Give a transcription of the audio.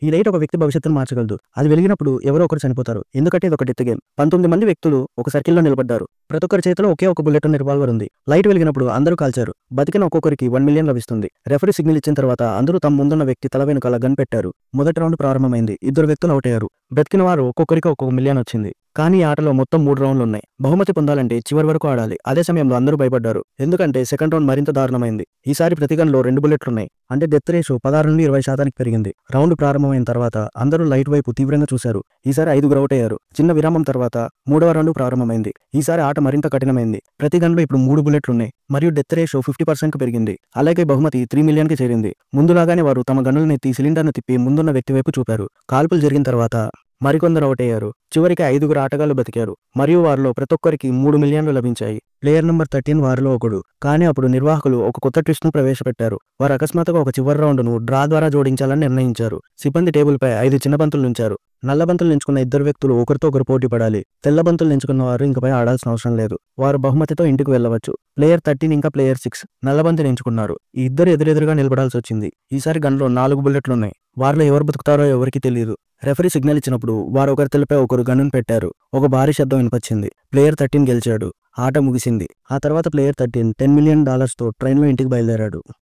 ఈ లైట్ ఒక వ్యక్తి భవిష్యత్తును మార్చగలదు. అది వెలిగినప్పుడు ఎవరో ఒకరు చనిపోతారు. ఎందుకంటే ఇది ఒక డెత్ గేమ్. 19 మంది వ్యక్తులు ఒక సర్కిల్లో నిలబడ్డారు. ప్రతి ఒక్కరి చేతిలో ఒకే ఒక బుల్లెట్ ఉన్న రివాల్వర్ ఉంది. లైట్ వెలిగినప్పుడు అందరూ కాల్చారు. బతికిన ఒక్కొక్కరికి 1 మిలియన్ లభిస్తుంది. రెఫరీ సిగ్నల్ ఇచ్చిన తర్వాత అందరూ తమ ముందున్న వ్యక్తి తల వెనుకాల గన్ పెట్టారు. మొదటి రౌండ్ ప్రారంభమైంది. 2 వ్యక్తులు అవుట్ అయ్యారు. బ్రతికిన వారు ఒక్కొక్కరికి ఒక్కొక్క మిలియన్ వచ్చింది. కానీ ఈ ఆటలో మొత్తం 3 రౌండ్లు ఉన్నాయి. బహుమతి పొందాలంటే చివరి వరకు ఆడాలి. అదే సమయంలో అందరూ భయపడ్డారు. ఎందుకంటే సెకండ్ రౌండ్ మరింత దారుణమైంది. ఈసారి ప్రతి గన్లో 2 బుల్లెట్లున్నాయి. అంటే డెత్ రేషియో 16 నుండి 20% పెరిగింది. రౌండ్ ప్రారంభమైన తర్వాత అందరూ లైట్ వైపు తీవ్రంగా చూశారు. ఈసారి 5 అవుట్ అయ్యారు. చిన్న విరామం తర్వాత 3వ రౌండ్ ప్రారంభమైంది. ఈసారి ఆట మరింత కఠినమైంది. ప్రతి గన్లో ఇప్పుడు 3 బుల్లెట్లున్నాయి మరియు డెత్ రేషియో 50%కు పెరిగింది. అలాగే బహుమతి 3 మిలియన్కి చేరింది. ముందులాగానే వారు తమ గన్నులను ఎత్తి సిలిండర్ను తిప్పి ముందున్న వ్యక్తి వైపు చూపారు. కాల్పులు జరిగిన తర్వాత మరికొందరు అవుట్ అయ్యారు. చివరికి 5 ఆటగాళ్లు బతికారు మరియు వారిలో ప్రతి ఒక్కరికి 3 మిలియన్లు లభించాయి. ప్లేయర్ నెంబర్ 13 వారిలో ఒకడు. కానీ అప్పుడు నిర్వాహకులు ఒక కొత్త ట్విస్ట్ ను ప్రవేశపెట్టారు. వారు అకస్మాత్తుగా ఒక చివరి రౌండ్ను డ్రా ద్వారా జోడించాలని నిర్ణయించారు. సిబ్బంది టేబుల్పై 5 చిన్న బంతులు ఉంచారు. నల్ల బంతులు ఎంచుకున్న 2 వ్యక్తులు ఒకరితో ఒకరు పోటీ పడాలి. తెల్ల బంతులు ఎంచుకున్న వారు ఇంకపై ఆడాల్సిన అవసరం లేదు. వారు బహుమతితో ఇంటికి వెళ్ళవచ్చు. ప్లేయర్ 13 ఇంకా ప్లేయర్ 6 నల్ల బంతిని ఎంచుకున్నారు. ఈ ఇద్దరు ఎదురెదురుగా నిలబడాల్సి వచ్చింది. ఈసారి గన్లో 4 బుల్లెట్లున్నాయి. వారిలో ఎవరు బతుకుతారో ఎవరికి తెలియదు. రెఫరీ సిగ్నల్ ఇచ్చినప్పుడు వారు ఒకరి తలపై ఒకరు గన్నును పెట్టారు. ఒక భారీ శబ్దం వినిపించింది. ప్లేయర్ 13 గెలిచాడు. ఆట ముగిసింది. ఆ తర్వాత ప్లేయర్ 13 $10 మిలియన్ తో ట్రైన్లో ఇంటికి బయలుదేరాడు.